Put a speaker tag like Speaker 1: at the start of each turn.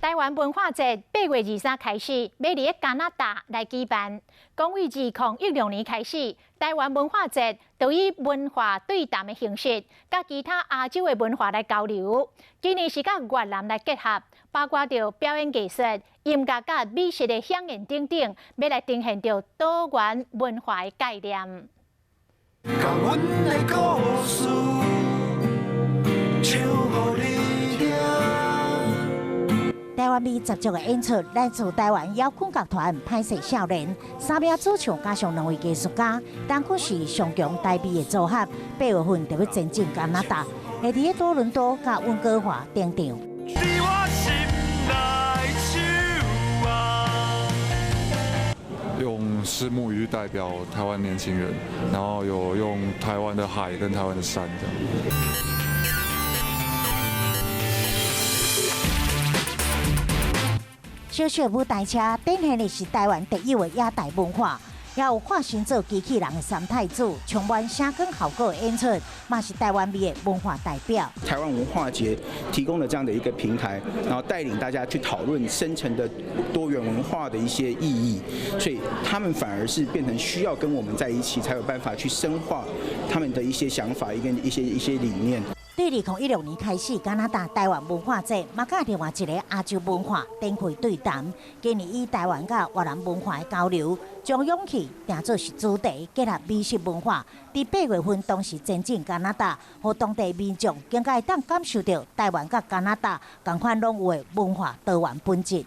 Speaker 1: 台湾文化节8月23开始，要伫加拿大来举办。讲为2016年开始，台湾文化节就以文化对谈的形式，甲其他亚洲的文化来交流。今年是甲越南来结合，包括着表演艺术、音乐、甲美食的响应等等，要来呈现着多元文化的概念。
Speaker 2: 甲阮的故事唱予你听。
Speaker 3: 台湾味十足的演出，来自台湾摇滚乐团歹势少年3名主唱加上2位艺术家，当曲是上强台味的组合。8月份就要前进加拿大，会伫多伦多甲温哥华登场。
Speaker 4: 用虱目鱼代表台湾年轻人，然后有用台湾的海跟台湾的山这样。
Speaker 3: 小小舞台车展现的是台湾特有的亚代文化，也有化身做机器人的三太子，充满声光效果的演出，嘛是台湾味的文化代表。
Speaker 5: 台湾文化节提供了这样的一个平台，然后带领大家去讨论深层的多元文化的一些意义，所以他们反而是变成需要跟我们在一起，才有办法去深化他们的一些想法，一些理念。
Speaker 3: 对2016年开始，加拿大台湾文化节嘛，甲另外一个亚洲文化展开对谈。今年以台湾甲越南文化的交流，将勇气定做是主题，结合美食文化。伫8月份同时前进加拿大，和当地民众更加会当感受到台湾甲加拿大同款拢有的文化多元本质。